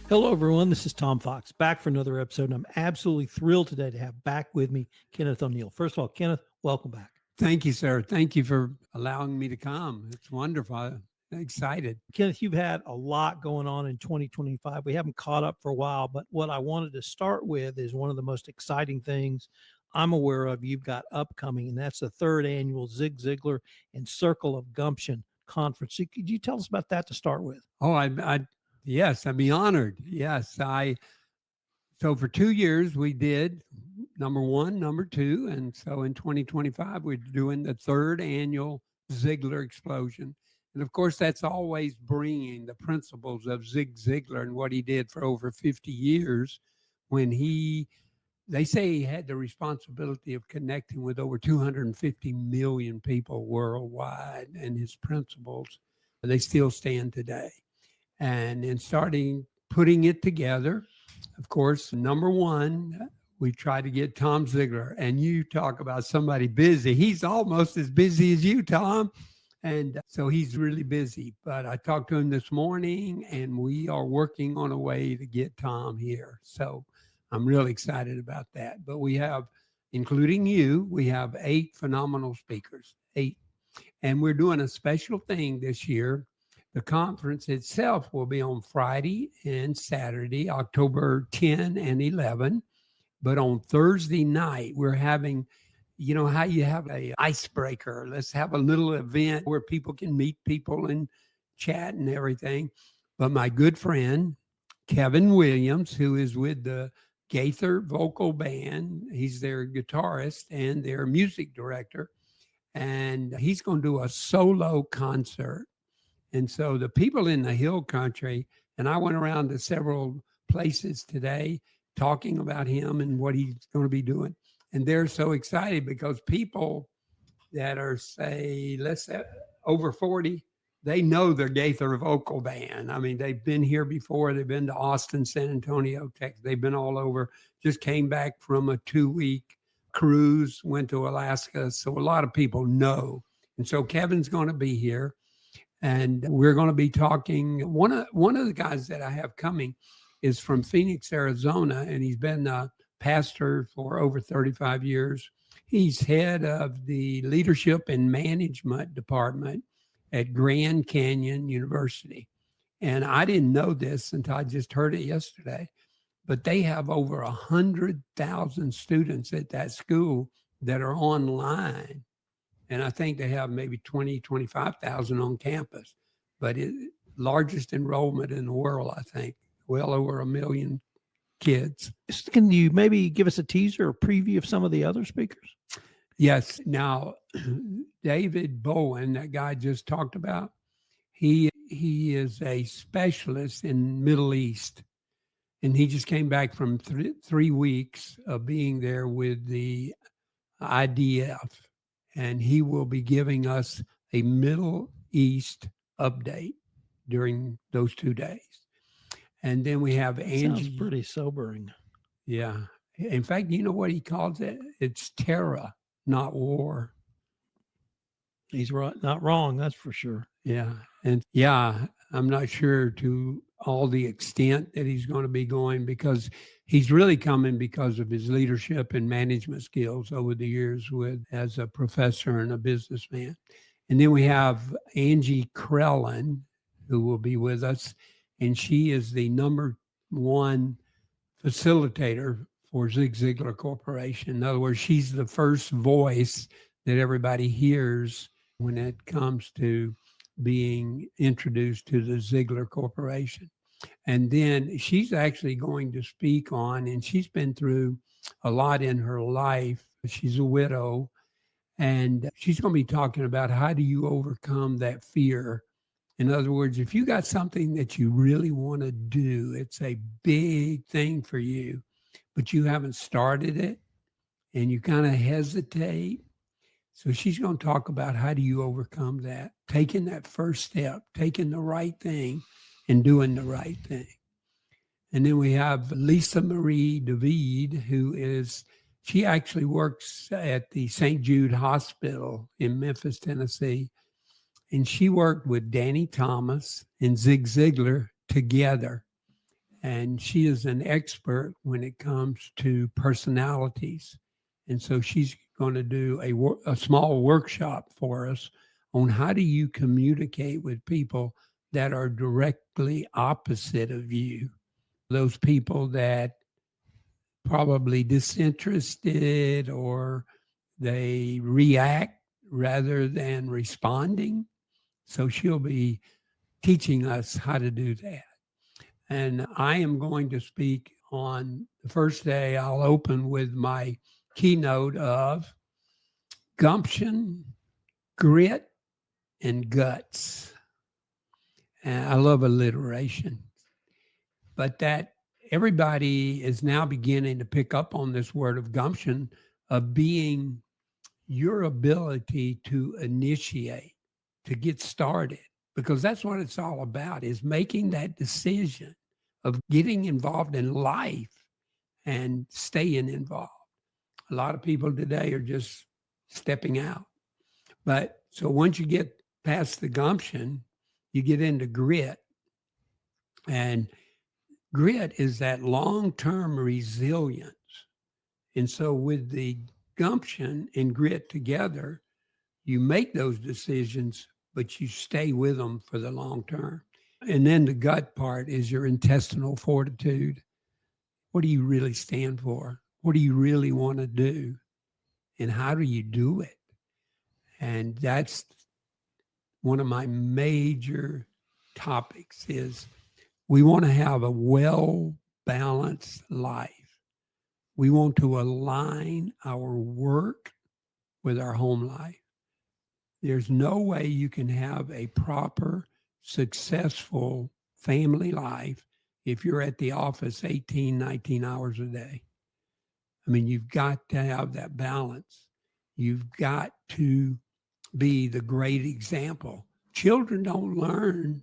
Hello, everyone. This is Tom Fox back for another episode. And I'm absolutely thrilled today to have back with me Kenneth O'Neal. First of all, Kenneth, welcome back. Thank you, sir. Thank you for allowing me to come. It's wonderful. I'm excited. Kenneth, you've had a lot going on in 2025. We haven't caught up for a while, but what I wanted to start with is one of the most exciting things I'm aware of you've got upcoming, and that's the third annual Zig Ziglar and Circle of Gumption conference. So could you tell us about that to start with? Oh, yes, I'd be honored. Yes, so for 2 years we did number one, number two. And so in 2025, we're doing the third annual Ziglar explosion. And of course, that's always bringing the principles of Zig Ziglar and what he did for over 50 years when they say he had the responsibility of connecting with over 250 million people worldwide, and his principles, they still stand today. And in starting putting it together, of course, number one, we try to get Tom Ziglar. And you talk about somebody busy. He's almost as busy as you, Tom. And so he's really busy. But I talked to him this morning, and we are working on a way to get Tom here. So I'm really excited about that. But we have, including you, we have 8 phenomenal speakers, 8. And we're doing a special thing this year. The conference itself will be on Friday and Saturday, October 10 and 11. But on Thursday night, we're having, you know how you have a icebreaker. Let's have a little event where people can meet people and chat and everything. But my good friend, Kevin Williams, who is with the Gaither Vocal Band, he's their guitarist and their music director. And he's going to do a solo concert. And so the people in the hill country, and I went around to several places today talking about him and what he's going to be doing. And they're so excited because people that are, say, let's say over 40, they know their Gaither Vocal Band. I mean, they've been here before. They've been to Austin, San Antonio, Texas. They've been all over, just came back from a 2-week cruise, went to Alaska. So a lot of people know. And so Kevin's going to be here. And we're going to be talking. One of the guys that I have coming is from Phoenix, Arizona, and he's been a pastor for over 35 years. He's head of the leadership and management department at Grand Canyon University. And I didn't know this until I just heard it yesterday, but they have over 100,000 students at that school that are online. And I think they have maybe 25,000 on campus, but largest enrollment in the world, I think, well over 1 million kids. Can you maybe give us a teaser or preview of some of the other speakers? Yes. Now, David Bowen, that guy just talked about, he is a specialist in Middle East. And he just came back from 3 weeks of being there with the IDF. And he will be giving us a Middle East update during those 2 days. And then we have Angie. Sounds pretty sobering. Yeah. In fact, you know what he calls it? It's terror, not war. He's right, not wrong, that's for sure. Yeah. And yeah, I'm not sure to all the extent that he's going to be going, because he's really coming because of his leadership and management skills over the years as a professor and a businessman. And then we have Angie Krellin, who will be with us, and she is the number 1 facilitator for Zig Ziglar Corporation. In other words, she's the first voice that everybody hears when it comes to being introduced to the Ziglar Corporation. And then she's actually going to speak on, and she's been through a lot in her life. She's a widow, and she's going to be talking about how do you overcome that fear. In other words, if you got something that you really want to do, it's a big thing for you, but you haven't started it and you kind of hesitate. So she's going to talk about how do you overcome that, taking that first step, taking the right thing and doing the right thing. And then we have Lisa Marie David, she actually works at the St. Jude Hospital in Memphis, Tennessee. And she worked with Danny Thomas and Zig Ziglar together. And she is an expert when it comes to personalities. And so she's going to do a small workshop for us on how do you communicate with people that are directly opposite of you. Those people that probably disinterested or they react rather than responding. So she'll be teaching us how to do that. And I am going to speak on the first day. I'll open with my keynote of gumption, grit, and guts. And I love alliteration. But that everybody is now beginning to pick up on this word of gumption, of being your ability to initiate, to get started, because that's what it's all about, is making that decision of getting involved in life and staying involved. A lot of people today are just stepping out. But so once you get past the gumption, you get into grit. And grit is that long-term resilience. And so with the gumption and grit together, you make those decisions, but you stay with them for the long term. And then the gut part is your intestinal fortitude. What do you really stand for? What do you really want to do? And how do you do it? And that's one of my major topics is we want to have a well-balanced life. We want to align our work with our home life. There's no way you can have a proper, successful family life if you're at the office 18, 19 hours a day. I mean, you've got to have that balance. You've got to be the great example. Children don't learn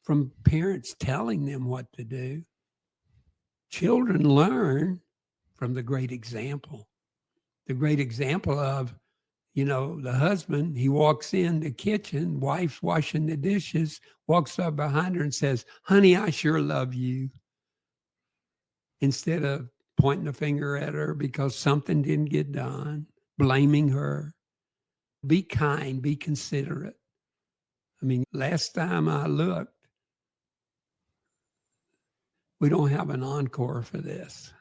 from parents telling them what to do. Children learn from the great example. The great example of, the husband, he walks in the kitchen, wife's washing the dishes, walks up behind her and says, "Honey, I sure love you." Instead of pointing a finger at her because something didn't get done, blaming her. Be kind, be considerate. I mean, last time I looked, we don't have an encore for this.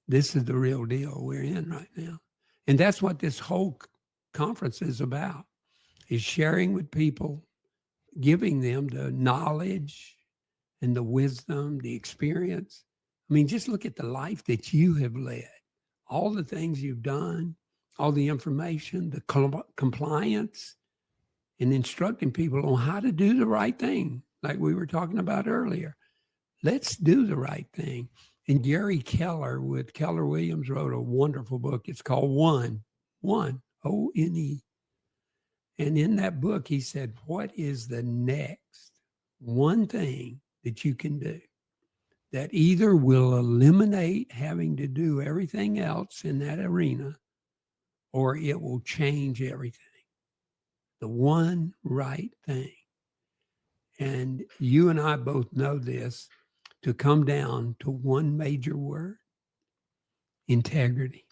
This is the real deal we're in right now. And that's what this whole conference is about, is sharing with people, giving them the knowledge and the wisdom, the experience. I mean, just look at the life that you have led, all the things you've done, all the information, the compliance, and instructing people on how to do the right thing, like we were talking about earlier. Let's do the right thing. And Gary Keller with Keller Williams wrote a wonderful book. It's called One, O-N-E. And in that book, he said, what is the next one thing that you can do that either will eliminate having to do everything else in that arena, or it will change everything? The one right thing. And you and I both know this, to come down to one major word: integrity.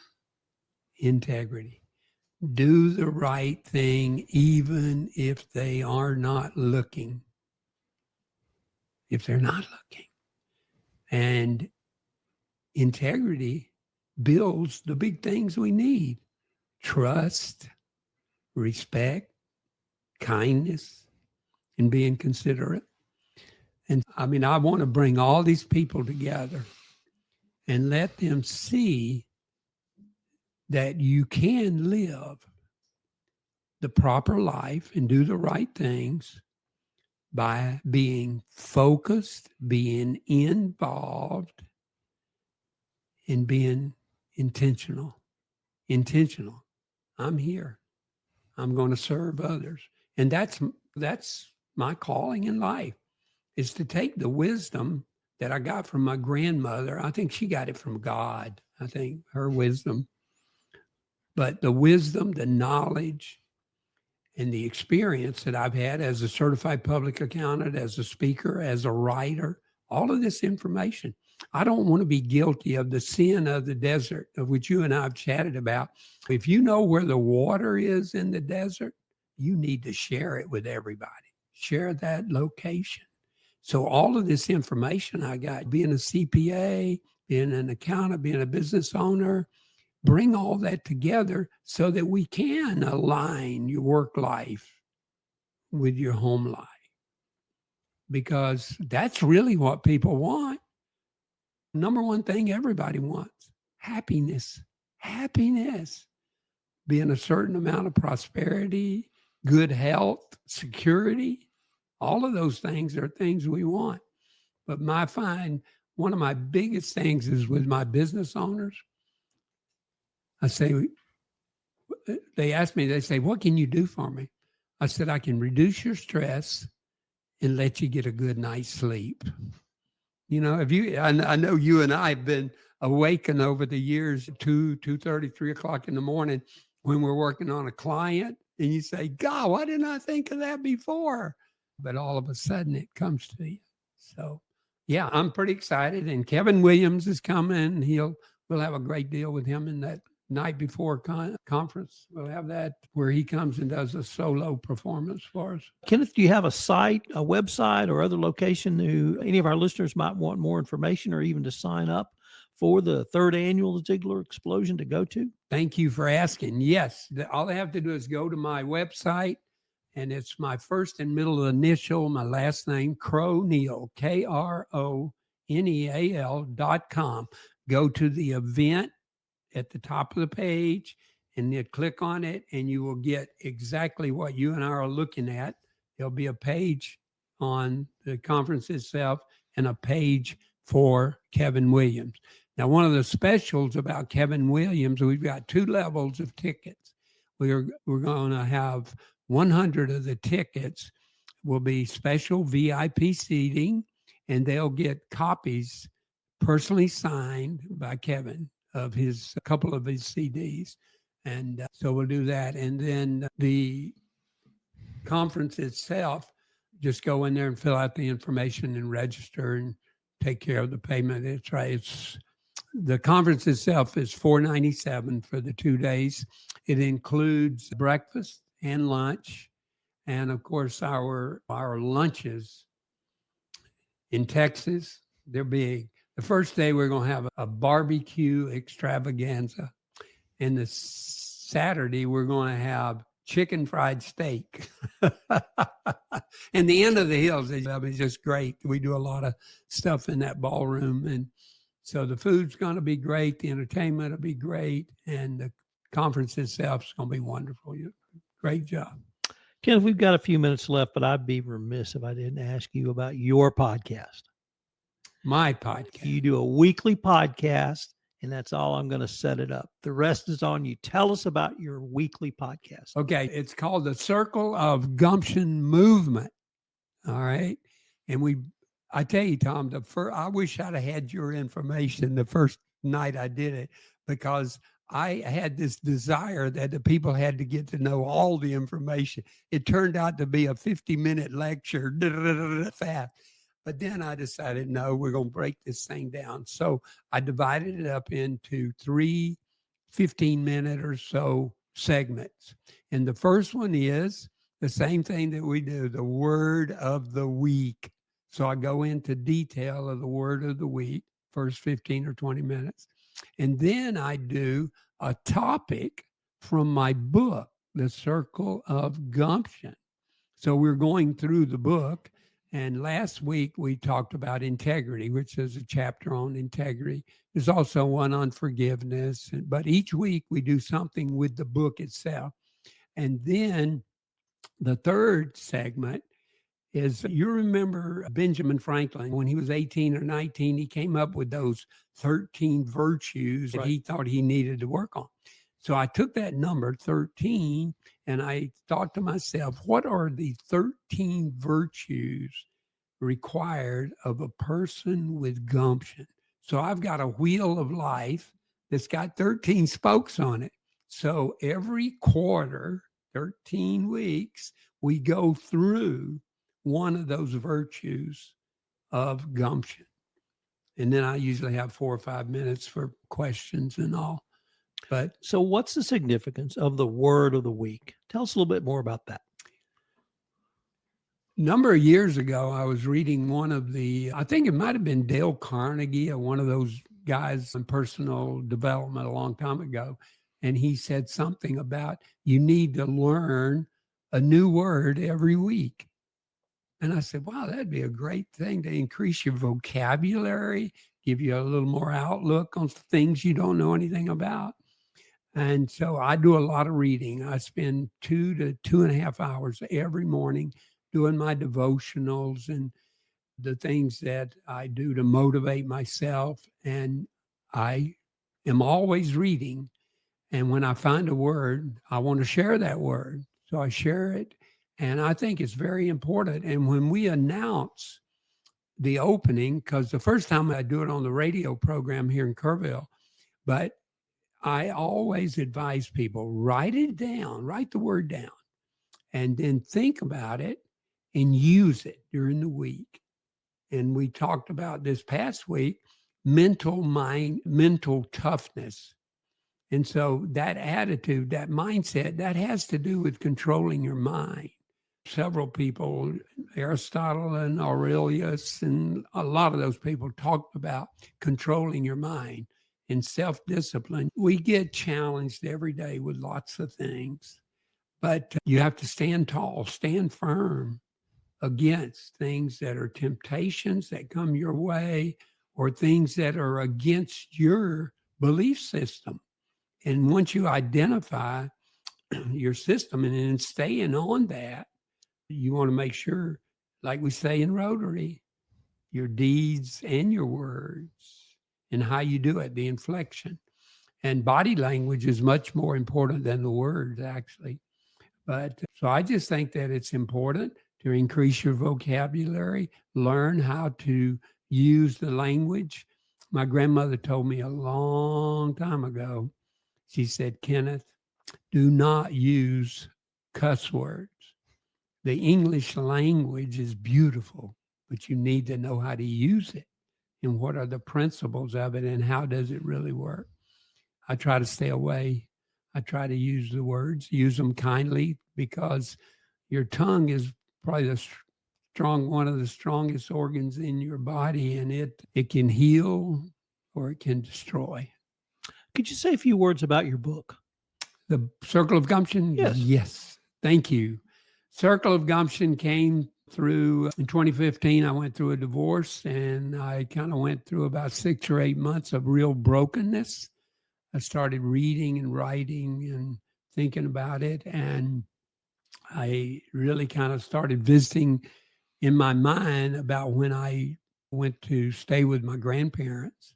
Integrity. Do the right thing even if they are not looking. If they're not looking. And integrity builds the big things we need: trust, respect, kindness, and being considerate. And I mean, I want to bring all these people together and let them see that you can live the proper life and do the right things by being focused, being involved, and being intentional. Intentional. I'm here. I'm going to serve others. And that's my calling in life, is to take the wisdom that I got from my grandmother. I think she got it from God. I think her wisdom. But the wisdom, the knowledge, and the experience that I've had as a certified public accountant, as a speaker, as a writer, all of this information. I don't want to be guilty of the sin of the desert, of which you and I have chatted about. If you know where the water is in the desert, you need to share it with everybody. Share that location. So all of this information I got, being a CPA, being an accountant, being a business owner, bring all that together so that we can align your work life with your home life. Because that's really what people want. Number one thing everybody wants, happiness. Happiness. Being a certain amount of prosperity, good health, security, all of those things are things we want. But one of my biggest things is with my business owners. They ask me, they say, what can you do for me? I said, I can reduce your stress and let you get a good night's sleep. I know you and I have been awakened over the years, 2:30, 3 o'clock in the morning when we're working on a client, and you say, God, why didn't I think of that before? But all of a sudden it comes to you. So yeah, I'm pretty excited. And Kevin Williams is coming. We'll have a great deal with him in that night before conference. We'll have that where he comes and does a solo performance for us. Kenneth, do you have a site, a website, or other location any of our listeners might want more information or even to sign up for the third annual Ziglar Explosion to go to? Thank you for asking. Yes, all they have to do is go to my website, and it's my first and middle initial, my last name, O'Neal, KRONEAL.com. Go to the event at the top of the page, and then click on it, and you will get exactly what you and I are looking at. There'll be a page on the conference itself and a page for Kevin Williams. Now, one of the specials about Kevin Williams, we've got 2 levels of tickets. We're going to have 100 of the tickets will be special VIP seating, and they'll get copies personally signed by Kevin of a couple of his CDs. And so we'll do that. And then the conference itself, just go in there and fill out the information and register and take care of the payment. It's right. The conference itself is $497 for the 2 days. It includes breakfast and lunch. And of course, our lunches in Texas, they're big. The first day, we're going to have a barbecue extravaganza. And the Saturday, we're going to have chicken fried steak. And the end of the hills is just great. We do a lot of stuff in that ballroom. And so the food's going to be great. The entertainment will be great. And the conference itself is going to be wonderful. Great job. Kenneth, we've got a few minutes left, but I'd be remiss if I didn't ask you about your podcast. My podcast. You do a weekly podcast, and that's all I'm going to set it up. The rest is on you. Tell us about your weekly podcast. Okay. It's called the Circle of Gumption Movement. All right. And I tell you, Tom, I wish I'd have had your information the first night I did it, because I had this desire that the people had to get to know all the information. It turned out to be a 50-minute lecture, fast. But then I decided, no, we're going to break this thing down. So I divided it up into 3 15-minute or so segments. And the first one is the same thing that we do, the word of the week. So I go into detail of the word of the week, first 15 or 20 minutes. And then I do a topic from my book, The Circle of Gumption. So we're going through the book. And last week we talked about integrity, which is a chapter on integrity. There's also one on forgiveness. But each week we do something with the book itself. And then the third segment is, you remember Benjamin Franklin, when he was 18 or 19, he came up with those 13 virtues that he thought he needed to work on. So I took that number 13 and I thought to myself, what are the 13 virtues required of a person with gumption? So I've got a wheel of life that's got 13 spokes on it. So every quarter, 13 weeks, we go through one of those virtues of Gumption. And then I usually have 4 or 5 minutes for questions and all. But So what's the significance of the word of the week? Tell us a little bit more about that. a number of years ago, I was reading one of I think it might have been Dale Carnegie, or one of those guys in personal development a long time ago. And he said something about you need to learn a new word every week. And I said, wow, that'd be a great thing to increase your vocabulary, give you a little more outlook on things you don't know anything about. And so I do a lot of reading. I spend 2 to 2.5 hours every morning doing my devotionals and the things that I do to motivate myself. And I am always reading. And when I find a word, I want to share that word. So I share it. And I think it's very important. And when we announce the opening, because the first time I do it on the radio program here in Kerrville, but I always advise people, write it down, write the word down, and then think about it and use it during the week. And we talked about this past week, mental toughness. And so that attitude, that mindset, that has to do with controlling your mind. Several people, Aristotle and Aurelius, and a lot of those people talked about controlling your mind and self-discipline. We get challenged every day with lots of things, but you have to stand tall, stand firm against things that are temptations that come your way or things that are against your belief system. And once you identify your system and then staying on that, you want to make sure, like we say in Rotary, your deeds and your words and how you do it, the inflection. And body language is much more important than the words, actually. But so I just think that it's important to increase your vocabulary, learn how to use the language. My grandmother told me a long time ago, she said, Kenneth, do not use cuss words. The English language is beautiful, but you need to know how to use it and what are the principles of it and how does it really work. I try to stay away. I try to use the words, use them kindly, because your tongue is probably one of the strongest organs in your body, and it can heal or it can destroy. Could you say a few words about your book? The Circle of Gumption? Yes. Yes. Thank you. Circle of Gumption came through in 2015. I went through a divorce, and I kind of went through about 6 or 8 months of real brokenness. I started reading and writing and thinking about it, and I really kind of started visiting in my mind about when I went to stay with my grandparents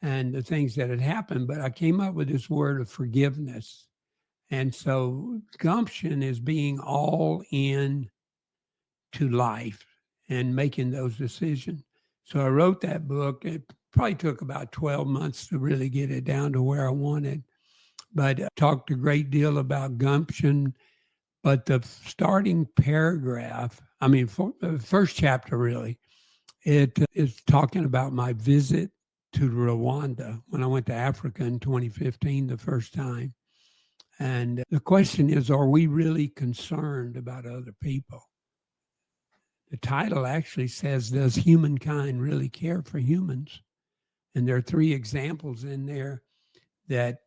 and the things that had happened. But I came up with this word of forgiveness. And so gumption is being all in to life and making those decisions. So I wrote that book. It probably took about 12 months to really get it down to where I wanted. But I talked a great deal about gumption. But the starting paragraph, the first chapter really, it is talking about my visit to Rwanda when I went to Africa in 2015 the first time. And the question is, are we really concerned about other people? The title actually says, does humankind really care for humans? And there are 3 examples in there that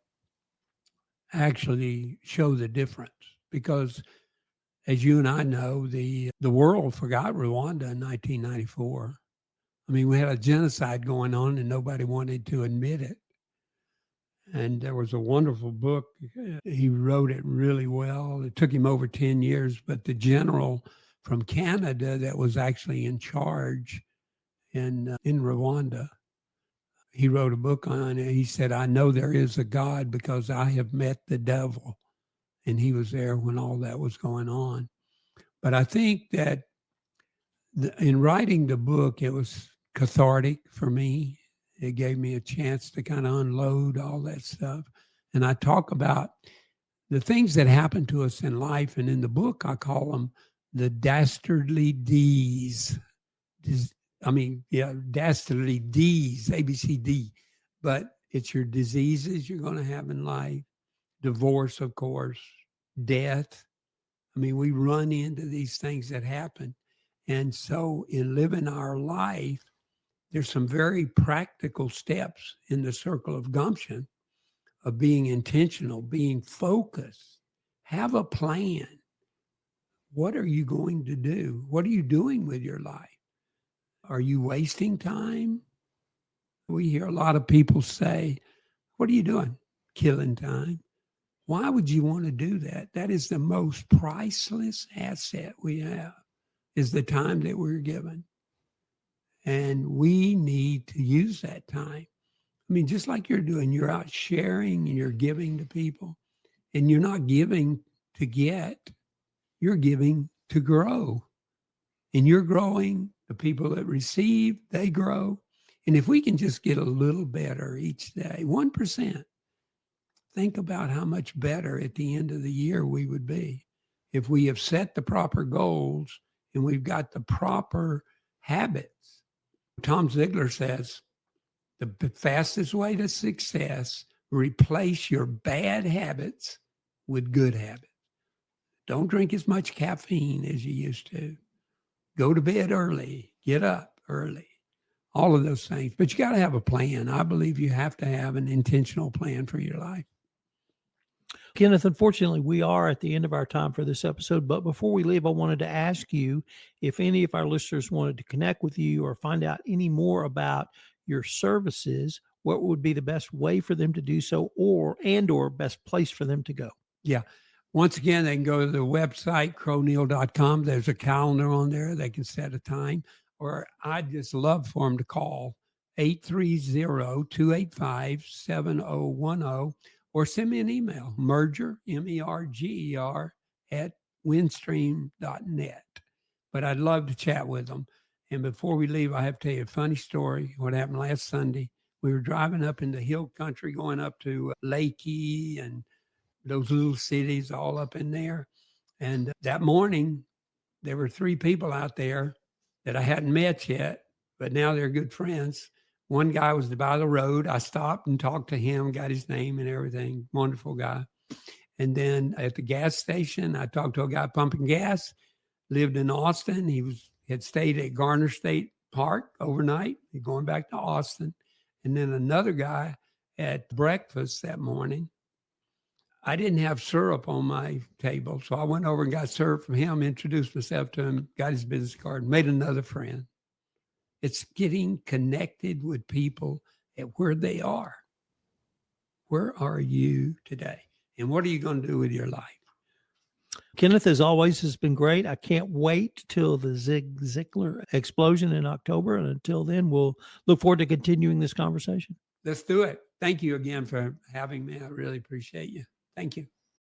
actually show the difference. Because as you and I know, the world forgot Rwanda in 1994. I mean, we had a genocide going on and nobody wanted to admit it. And there was a wonderful book. He wrote it really well. It took him over 10 years, but the general from Canada that was actually in charge in Rwanda, he wrote a book on it. He said, I know there is a God because I have met the devil. And he was there when all that was going on. But I think that in writing the book, it was cathartic for me. It gave me a chance to kind of unload all that stuff. And I talk about the things that happen to us in life. And in the book, I call them the dastardly deeds Yeah, dastardly D's, ABCD, but it's your diseases you're going to have in life, divorce, of course, death. We run into these things that happen. And so in living our life, there's some very practical steps in the circle of gumption of being intentional, being focused, have a plan. What are you going to do? What are you doing with your life? Are you wasting time? We hear a lot of people say, what are you doing? Killing time. Why would you want to do that? That is the most priceless asset we have, is the time that we're given. And we need to use that time. Just like you're doing, you're out sharing and you're giving to people, and you're not giving to get, you're giving to grow. And you're growing, the people that receive, they grow. And if we can just get a little better each day, 1%, think about how much better at the end of the year we would be if we have set the proper goals and we've got the proper habits. Tom Ziglar says, the fastest way to success, replace your bad habits with good habits. Don't drink as much caffeine as you used to. Go to bed early, get up early, all of those things. But you got to have a plan. I believe you have to have an intentional plan for your life. Kenneth, unfortunately, we are at the end of our time for this episode. But before we leave, I wanted to ask you if any of our listeners wanted to connect with you or find out any more about your services, what would be the best way for them to do so, or best place for them to go? Yeah. Once again, they can go to the website, croneal.com. There's a calendar on there. They can set a time. Or I'd just love for them to call 830-285-7010 or send me an email, merger, MERGER, @windstream.net. But I'd love to chat with them. And before we leave, I have to tell you a funny story. What happened last Sunday, we were driving up in the hill country, going up to Lakey and those little cities all up in there. And that morning, there were 3 people out there that I hadn't met yet, but now they're good friends. One guy was by the road. I stopped and talked to him, got his name and everything. Wonderful guy. And then at the gas station, I talked to a guy pumping gas, lived in Austin. He had stayed at Garner State Park overnight. He's going back to Austin. And then another guy at breakfast that morning. I didn't have syrup on my table, so I went over and got syrup from him, introduced myself to him, got his business card, made another friend. It's getting connected with people at where they are. Where are you today? And what are you going to do with your life? Kenneth, as always, has been great. I can't wait till the Zig Ziglar explosion in October. And until then, we'll look forward to continuing this conversation. Let's do it. Thank you again for having me. I really appreciate you. Thank you.